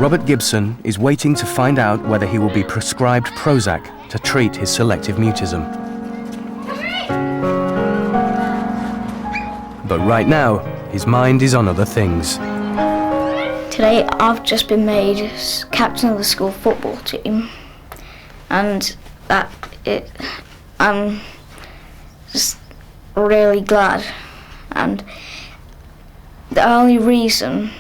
Robert Gibson is waiting to find out whether he will be prescribed Prozac to treat his selective mutism. But right now, his mind is on other things. Today I've just been made captain of the school football team, and I'm just really glad. And the only reason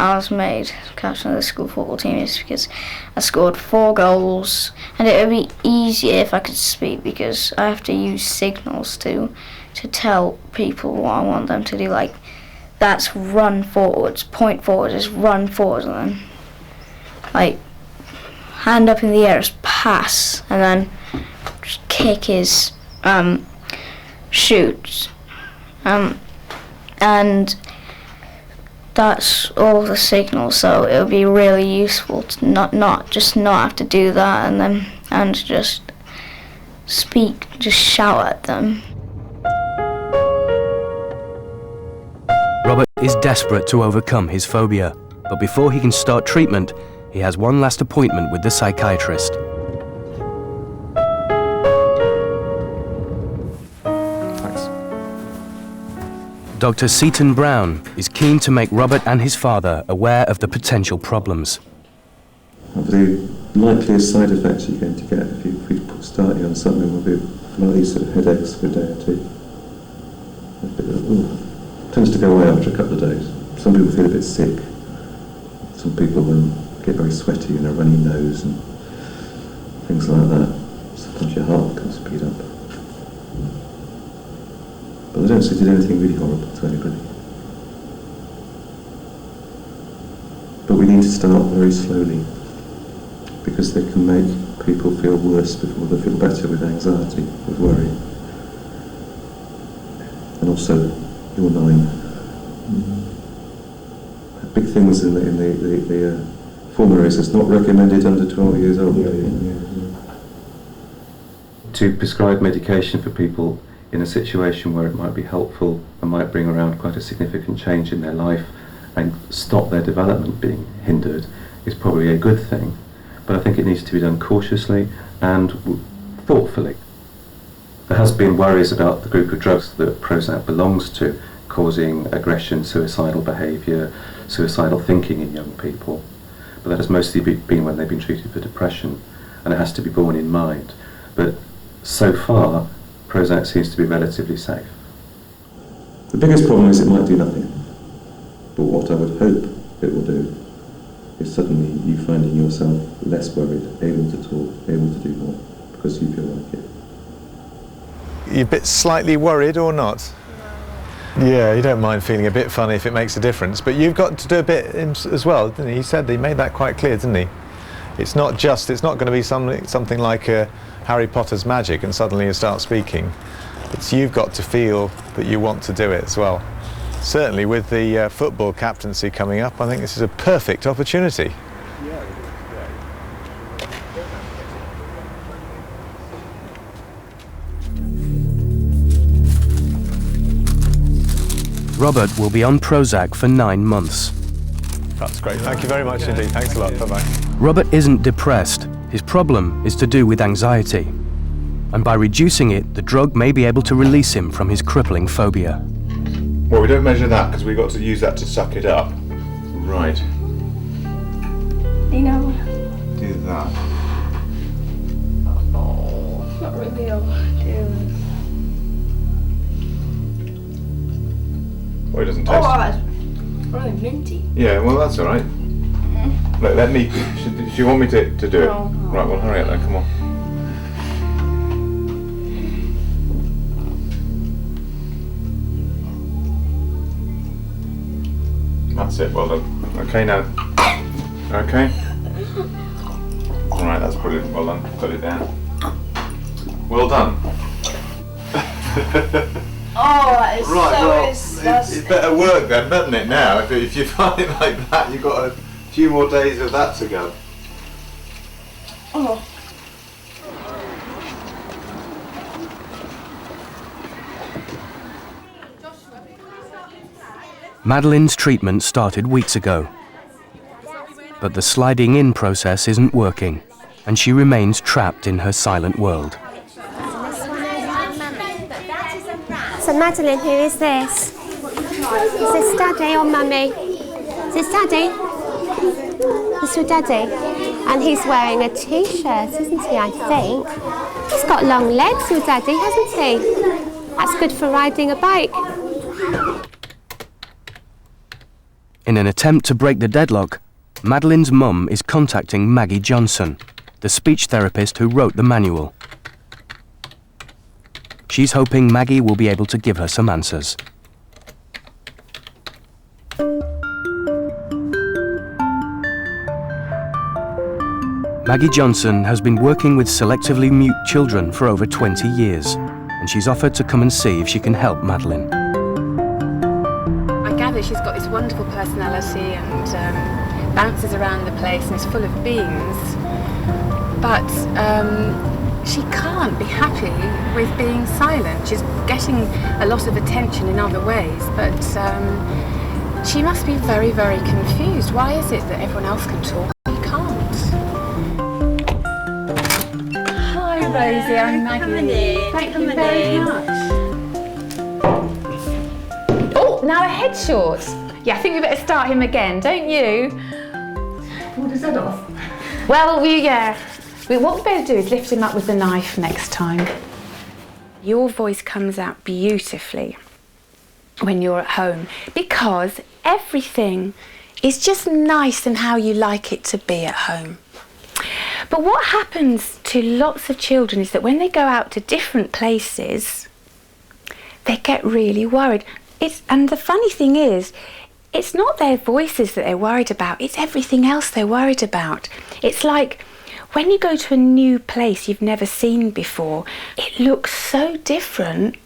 I was made captain of the school football team is because I scored 4 goals, and it would be easier if I could speak, because I have to use signals to tell people what I want them to do. Like, that's run forwards, point forwards is run forwards, and then like hand up in the air is pass, and then just kick is shoot, and that's all the signals. So it would be really useful to not have to do that, and just speak, just shout at them. Robert is desperate to overcome his phobia, but before he can start treatment, he has one last appointment with the psychiatrist. Thanks. Dr. Seaton Brown is keen to make Robert and his father aware of the potential problems. The likeliest side effects you're going to get if we start you on something will be one of these sort of headaches for a day or two. Tends to go away after a couple of days. Some people feel a bit sick. Some people get very sweaty and a runny nose and things like that. Sometimes your heart can speed up. But they don't seem to do anything really horrible to anybody. But we need to start very slowly, because they can make people feel worse before they feel better, with anxiety, with worry. And also your 9. Big things in the formulary is it's not recommended under 12 years old. To prescribe medication for people in a situation where it might be helpful and might bring around quite a significant change in their life and stop their development being hindered is probably a good thing. But I think it needs to be done cautiously and thoughtfully. There has been worries about the group of drugs that Prozac belongs to causing aggression, suicidal behaviour, suicidal thinking in young people. But that has mostly been when they've been treated for depression, and it has to be borne in mind. But so far, Prozac seems to be relatively safe. The biggest problem is it might do nothing. But what I would hope it will do is suddenly you finding yourself less worried, able to talk, able to do more, because you feel like it. You're a bit slightly worried or not? Yeah, you don't mind feeling a bit funny if it makes a difference, but you've got to do a bit as well, didn't he? He said he made that quite clear, didn't he? It's not going to be something like Harry Potter's magic and suddenly you start speaking. It's you've got to feel that you want to do it as well. Certainly with the football captaincy coming up, I think this is a perfect opportunity. Robert will be on Prozac for 9 months. That's great. Thank you very much indeed. Thanks a lot. Bye-bye. Robert isn't depressed. His problem is to do with anxiety. And by reducing it, the drug may be able to release him from his crippling phobia. Well, we don't measure that because we've got to use that to suck it up. Right. You know. Do that. Oh, not really know what to do. Well, it doesn't taste. Oh, that's really minty. Yeah, well, that's all right. Look, let me. Do you want me to do it? No. Right, well, hurry up then, come on. That's it, well done. Okay, now. Okay? Alright, that's brilliant, well done. Put it down. Well done. Oh, that is Right, so well, disgusting. it's better work then, doesn't it, now? If you find it like that, you've got a few more days of that to go. Oh. Madeline's treatment started weeks ago. But the sliding in process isn't working, and she remains trapped in her silent world. So Madeline, who is this? Is this Daddy or Mummy? Is this Daddy? This your Daddy? And he's wearing a t-shirt, isn't he, I think? He's got long legs, your Daddy, hasn't he? That's good for riding a bike. In an attempt to break the deadlock, Madeline's mum is contacting Maggie Johnson, the speech therapist who wrote the manual. She's hoping Maggie will be able to give her some answers. Maggie Johnson has been working with selectively mute children for over 20 years, and she's offered to come and see if she can help Madeline. I gather she's got this wonderful personality and bounces around the place and is full of beans, but she can't be happy with being silent. She's getting a lot of attention in other ways, but she must be very, very confused. Why is it that everyone else can talk and you can't? Hi Rosie, I'm Maggie. Thank you very much. Oh, now a head short. Yeah, I think we better start him again, don't you? What is that off? Well, what we better do is lift him up with the knife next time. Your voice comes out beautifully when you're at home because everything is just nice and how you like it to be at home. But what happens to lots of children is that when they go out to different places, they get really worried. And the funny thing is, it's not their voices that they're worried about, it's everything else they're worried about. It's like when you go to a new place you've never seen before, it looks so different.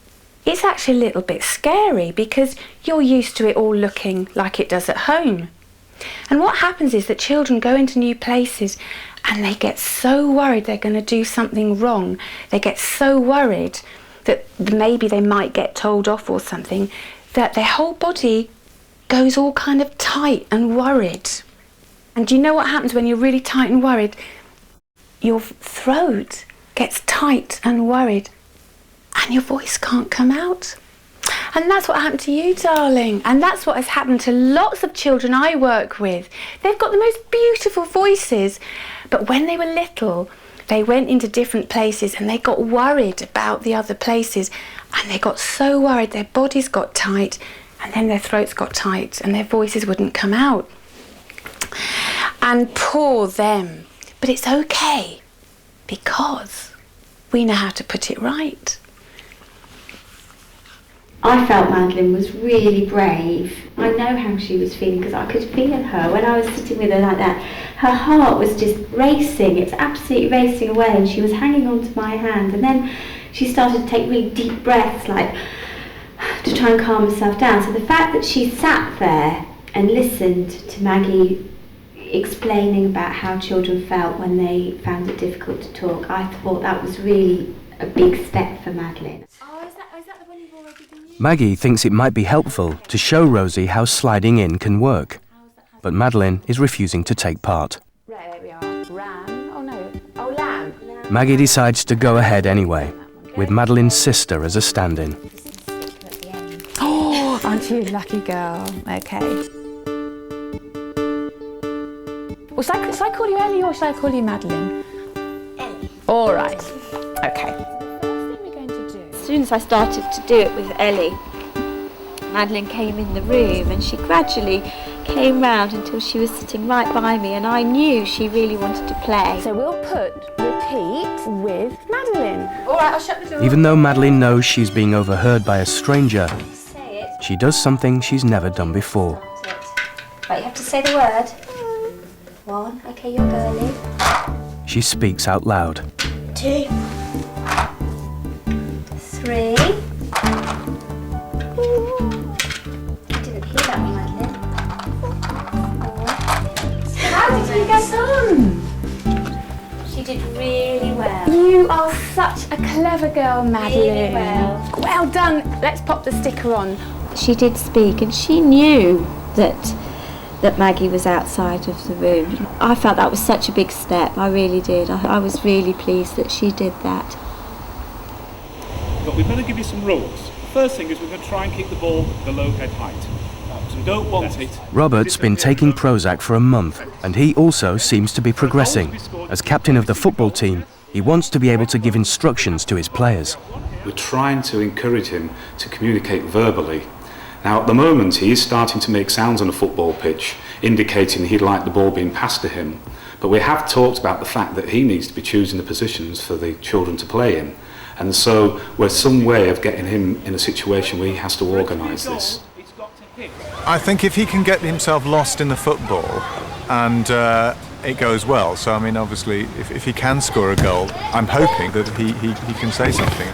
It's actually a little bit scary because you're used to it all looking like it does at home. And what happens is that children go into new places and they get so worried they're going to do something wrong. They get so worried that maybe they might get told off or something, that their whole body goes all kind of tight and worried. And do you know what happens when you're really tight and worried? Your throat gets tight and worried and your voice can't come out. And that's what happened to you, darling. And that's what has happened to lots of children I work with. They've got the most beautiful voices, but when they were little, they went into different places and they got worried about the other places, and they got so worried their bodies got tight and then their throats got tight and their voices wouldn't come out. And poor them. But it's okay because we know how to put it right. I felt Madeline was really brave. I know how she was feeling because I could feel her when I was sitting with her like that. Her heart was just racing, it's absolutely racing away, and she was hanging on to my hand, and then she started to take really deep breaths like to try and calm herself down. So the fact that she sat there and listened to Maggie explaining about how children felt when they found it difficult to talk, I thought that was really a big step for Madeline. Maggie thinks it might be helpful to show Rosie how sliding in can work, but Madeline is refusing to take part. Right, there we are. Ram. Oh no. Oh, lamb. Maggie decides to go ahead anyway, with Madeline's sister as a stand-in. Oh, aren't you a lucky girl? Okay. Well, should I call you Ellie or should I call you Madeline? Ellie. All right. Okay. As soon as I started to do it with Ellie, Madeline came in the room and she gradually came round until she was sitting right by me, and I knew she really wanted to play. So we'll put repeat with Madeline. All right, I'll shut the door. Even though Madeline knows she's being overheard by a stranger, she does something she's never done before. Right, you have to say the word. 1, okay, you're girly. She speaks out loud. 2, 3. I didn't hear that one, Madeline. 4. How did you get on? She did really well. You are such a clever girl, Madeline. Really well. Well done. Let's pop the sticker on. She did speak, and she knew that that Maggie was outside of the room. I felt that was such a big step, I really did. I was really pleased that she did that. But we're going to give you some rules. The first thing is we're going to try and keep the ball below head height. So we don't want it. Robert's been taking Prozac for a month, and he also seems to be progressing. As captain of the football team, he wants to be able to give instructions to his players. We're trying to encourage him to communicate verbally. Now, at the moment, he is starting to make sounds on a football pitch, indicating he'd like the ball being passed to him. But we have talked about the fact that he needs to be choosing the positions for the children to play in. And so we're some way of getting him in a situation where he has to organise this. I think if he can get himself lost in the football and it goes well, so I mean obviously if he can score a goal, I'm hoping that he can say something.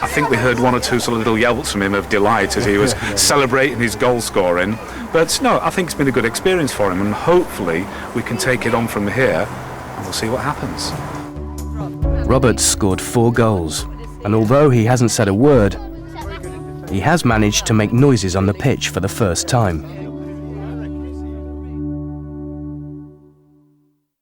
I think we heard one or two sort of little yelps from him of delight as he was celebrating his goal scoring. But no, I think it's been a good experience for him, and hopefully we can take it on from here and we'll see what happens. Roberts scored 4 goals, and although he hasn't said a word, he has managed to make noises on the pitch for the first time.